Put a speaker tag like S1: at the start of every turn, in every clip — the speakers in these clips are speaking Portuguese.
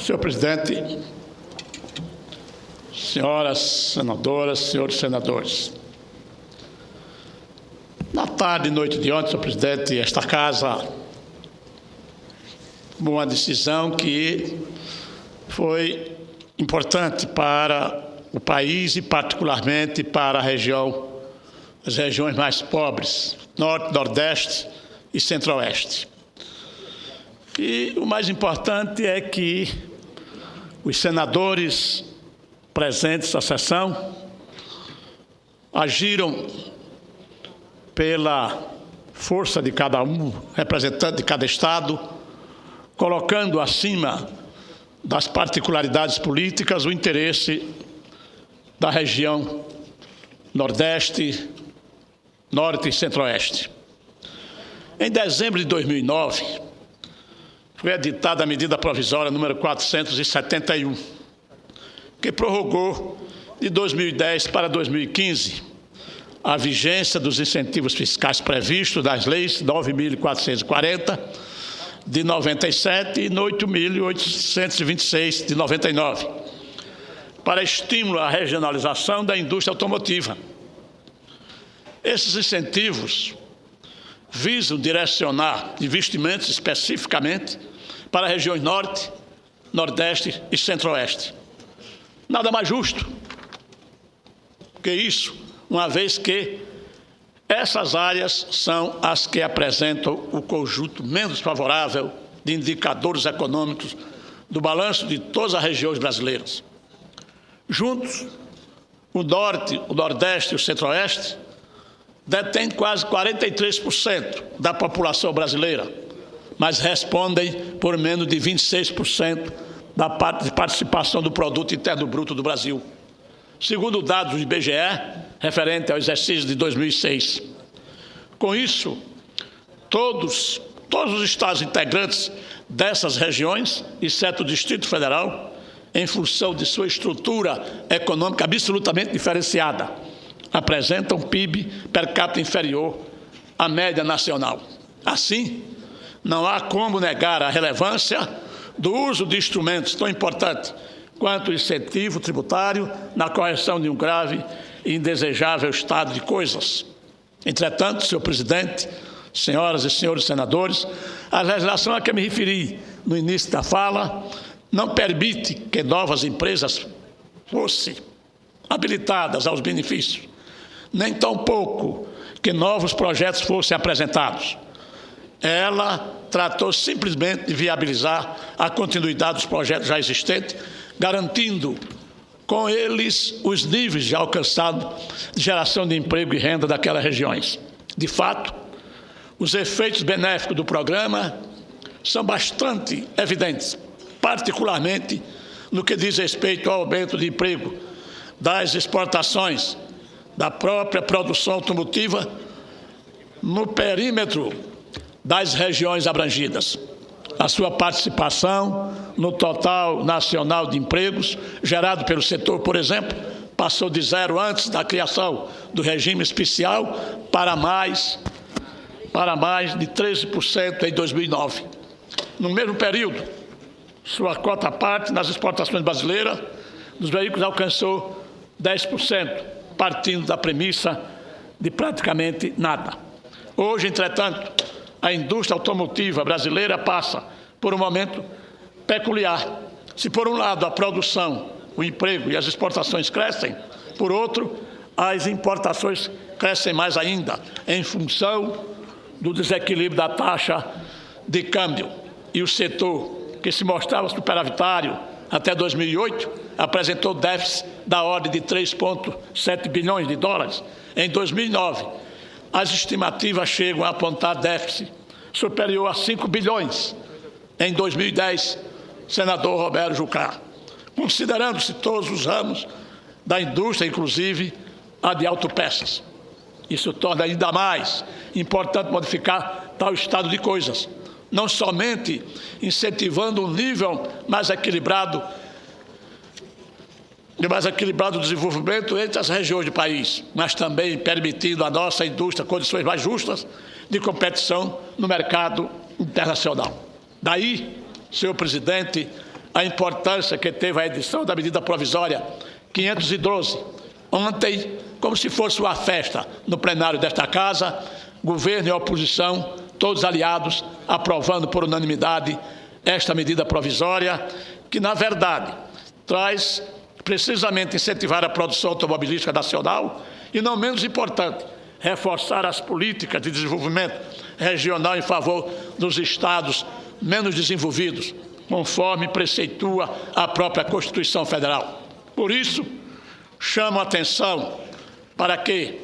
S1: Senhor presidente, senhoras senadoras, senhores senadores, na tarde e noite de ontem, senhor presidente, esta casa tomou uma decisão que foi importante para o país e particularmente para as regiões mais pobres, Norte, Nordeste e Centro-Oeste. E o mais importante é que os senadores presentes na sessão agiram pela força de cada um, representante de cada estado, colocando acima das particularidades políticas o interesse da região Nordeste, Norte e Centro-Oeste. Em dezembro de 2009, foi editada a medida provisória número 471, que prorrogou de 2010 para 2015 a vigência dos incentivos fiscais previstos das leis 9.440 de 97 e 8.826 de 99, para estímulo à regionalização da indústria automotiva. Esses incentivos visam direcionar investimentos especificamente para as regiões Norte, Nordeste e Centro-Oeste. Nada mais justo que isso, uma vez que essas áreas são as que apresentam o conjunto menos favorável de indicadores econômicos do balanço de todas as regiões brasileiras. Juntos, o Norte, o Nordeste e o Centro-Oeste detêm quase 43% da população brasileira, mas respondem por menos de 26% da participação do Produto Interno Bruto do Brasil, segundo dados do IBGE, referente ao exercício de 2006. Com isso, todos os estados integrantes dessas regiões, exceto o Distrito Federal, em função de sua estrutura econômica absolutamente diferenciada, apresentam PIB per capita inferior à média nacional. Assim, não há como negar a relevância do uso de instrumentos tão importantes quanto o incentivo tributário na correção de um grave e indesejável estado de coisas. Entretanto, senhor presidente, senhoras e senhores senadores, a legislação a que me referi no início da fala não permite que novas empresas fossem habilitadas aos benefícios, nem tampouco que novos projetos fossem apresentados. Ela tratou simplesmente de viabilizar a continuidade dos projetos já existentes, garantindo com eles os níveis já alcançados de geração de emprego e renda daquelas regiões. De fato, os efeitos benéficos do programa são bastante evidentes, particularmente no que diz respeito ao aumento de emprego, das exportações, da própria produção automotiva no perímetro das regiões abrangidas. A sua participação no total nacional de empregos gerado pelo setor, por exemplo, passou de zero antes da criação do regime especial para mais de 13% em 2009. No mesmo período, sua cota-parte nas exportações brasileiras dos veículos alcançou 10%, partindo da premissa de praticamente nada. Hoje, entretanto, a indústria automotiva brasileira passa por um momento peculiar. Se, por um lado, a produção, o emprego e as exportações crescem, por outro, as importações crescem mais ainda, em função do desequilíbrio da taxa de câmbio. E o setor, que se mostrava superavitário até 2008, apresentou déficit da ordem de 3,7 bilhões de dólares. Em 2009, as estimativas chegam a apontar déficit superior a 5 bilhões. Em 2010, senador Roberto Jucá, considerando-se todos os ramos da indústria, inclusive a de autopeças. Isso torna ainda mais importante modificar tal estado de coisas, não somente incentivando um nível mais equilibrado do desenvolvimento entre as regiões do país, mas também permitindo à nossa indústria condições mais justas de competição no mercado internacional. Daí, senhor presidente, a importância que teve a edição da medida provisória 512. Ontem, como se fosse uma festa no plenário desta Casa, governo e oposição, todos aliados, aprovando por unanimidade esta medida provisória, que, na verdade, traz precisamente incentivar a produção automobilística nacional e, não menos importante, reforçar as políticas de desenvolvimento regional em favor dos estados menos desenvolvidos, conforme preceitua a própria Constituição Federal. Por isso, chamo a atenção para que,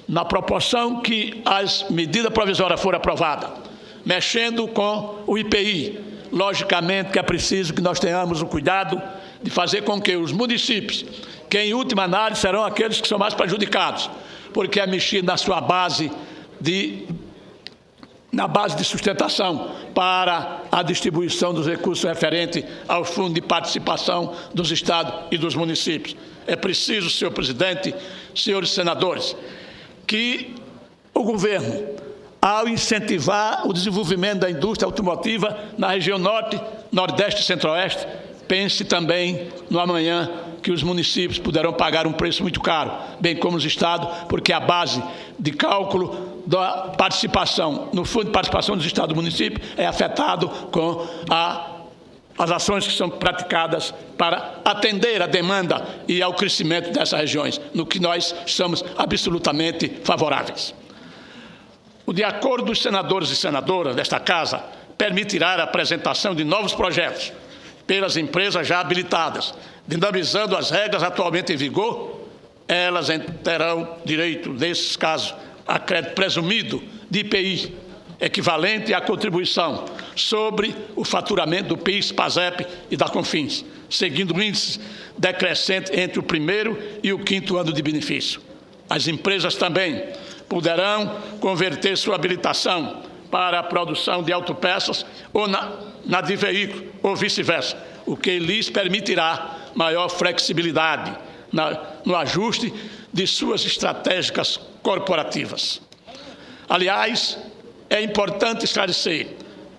S1: na proporção que as medidas provisórias forem aprovadas, mexendo com o IPI, logicamente que é preciso que nós tenhamos o cuidado de fazer com que os municípios, que em última análise serão aqueles que são mais prejudicados, porque é mexer na sua base de sustentação para a distribuição dos recursos referentes ao Fundo de Participação dos Estados e dos municípios. É preciso, senhor presidente, senhores senadores, que o governo, ao incentivar o desenvolvimento da indústria automotiva na região Norte, Nordeste e Centro-Oeste, pense também no amanhã que os municípios poderão pagar um preço muito caro, bem como os estados, porque a base de cálculo da participação no Fundo de Participação dos Estados e municípios é afetado com as ações que são praticadas para atender a demanda e ao crescimento dessas regiões, no que nós somos absolutamente favoráveis. O de acordo dos senadores e senadoras desta Casa permitirá a apresentação de novos projetos pelas empresas já habilitadas, dinamizando as regras atualmente em vigor. Elas terão direito, nesses casos, a crédito presumido de IPI, equivalente à contribuição sobre o faturamento do PIS, PASEP e da CONFINS, seguindo o índice decrescente entre o primeiro e o quinto ano de benefício. As empresas também poderão converter sua habilitação para a produção de autopeças ou na de veículo, ou vice-versa, o que lhes permitirá maior flexibilidade no ajuste de suas estratégicas corporativas. Aliás, é importante esclarecer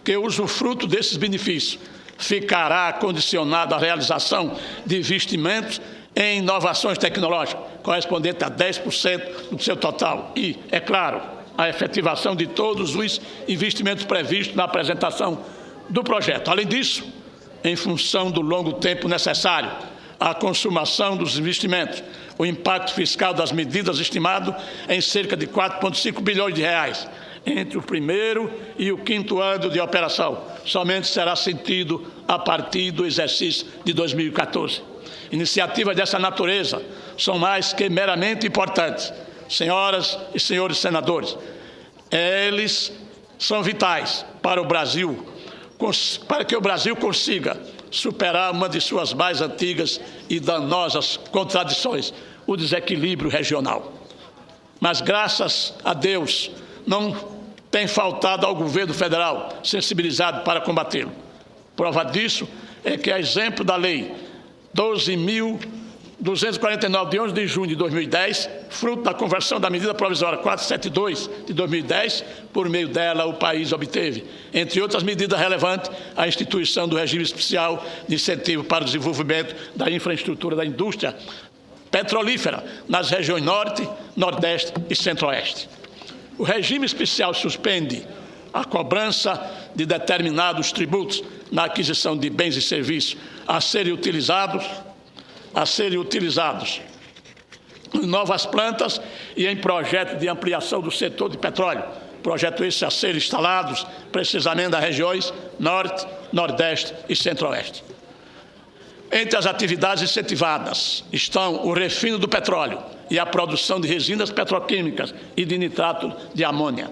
S1: que o usufruto desses benefícios ficará condicionado à realização de investimentos em inovações tecnológicas, correspondente a 10% do seu total e, é claro, a efetivação de todos os investimentos previstos na apresentação do projeto. Além disso, em função do longo tempo necessário à consumação dos investimentos, o impacto fiscal das medidas estimado em cerca de 4,5 bilhões de reais entre o primeiro e o quinto ano de operação, somente será sentido a partir do exercício de 2014. Iniciativas dessa natureza são mais que meramente importantes. Senhoras e senhores senadores, eles são vitais para o Brasil, para que o Brasil consiga superar uma de suas mais antigas e danosas contradições, o desequilíbrio regional. Mas, graças a Deus, não tem faltado ao governo federal sensibilizado para combatê-lo. Prova disso é que, a exemplo da Lei 12.249, de 11 de junho de 2010, fruto da conversão da medida provisória 472 de 2010, por meio dela o país obteve, entre outras medidas relevantes, a instituição do regime especial de incentivo para o desenvolvimento da infraestrutura da indústria petrolífera nas regiões Norte, Nordeste e Centro-Oeste. O regime especial suspende a cobrança de determinados tributos na aquisição de bens e serviços a serem utilizados em novas plantas e em projetos de ampliação do setor de petróleo. Projeto esse a ser instalados precisamente nas regiões Norte, Nordeste e Centro-Oeste. Entre as atividades incentivadas estão o refino do petróleo e a produção de resinas petroquímicas e de nitrato de amônia.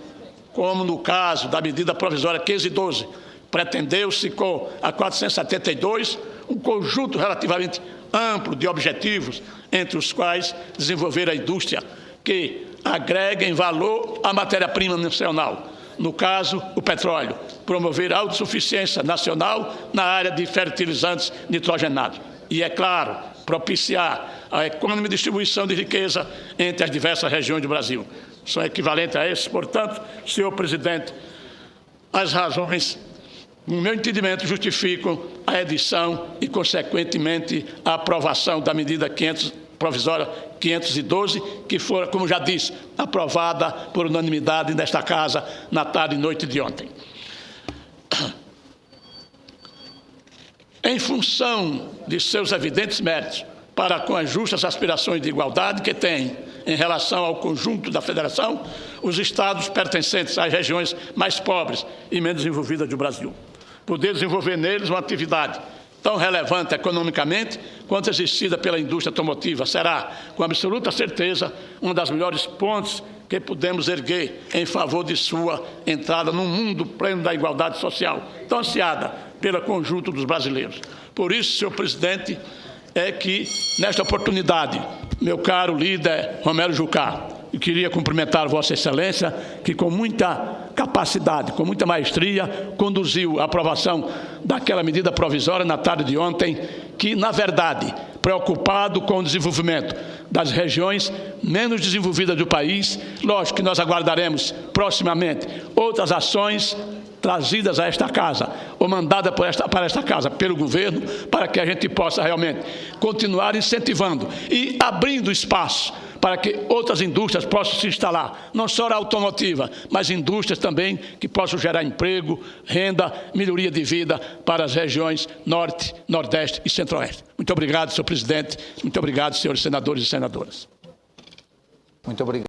S1: Como no caso da medida provisória 1512, pretendeu-se com a 472 um conjunto relativamente amplo de objetivos, entre os quais desenvolver a indústria que agreguem valor à matéria-prima nacional, no caso, o petróleo, promover a autossuficiência nacional na área de fertilizantes nitrogenados e, é claro, propiciar a econômica distribuição de riqueza entre as diversas regiões do Brasil. São equivalentes a esses, portanto, senhor presidente, as razões no meu entendimento, justificam a edição e, consequentemente, a aprovação da medida provisória 512, que foi, como já disse, aprovada por unanimidade nesta Casa na tarde e noite de ontem. Em função de seus evidentes méritos para com as justas aspirações de igualdade que têm em relação ao conjunto da Federação, os estados pertencentes às regiões mais pobres e menos desenvolvidas do Brasil, poder desenvolver neles uma atividade tão relevante economicamente quanto exercida pela indústria automotiva, será, com absoluta certeza, uma das melhores pontes que podemos erguer em favor de sua entrada num mundo pleno da igualdade social, tão ansiada pelo conjunto dos brasileiros. Por isso, senhor presidente, é que, nesta oportunidade, meu caro líder Romero Jucá, eu queria cumprimentar Vossa Excelência, que com muita capacidade, com muita maestria, conduziu a aprovação daquela medida provisória na tarde de ontem, que, na verdade, preocupado com o desenvolvimento das regiões menos desenvolvidas do país, lógico que nós aguardaremos proximamente outras ações trazidas a esta Casa, ou mandadas para esta Casa pelo governo, para que a gente possa realmente continuar incentivando e abrindo espaço para que outras indústrias possam se instalar, não só a automotiva, mas indústrias também que possam gerar emprego, renda, melhoria de vida para as regiões Norte, Nordeste e Centro-Oeste. Muito obrigado, senhor presidente. Muito obrigado, senhores senadores e senadoras.
S2: Muito obrigado.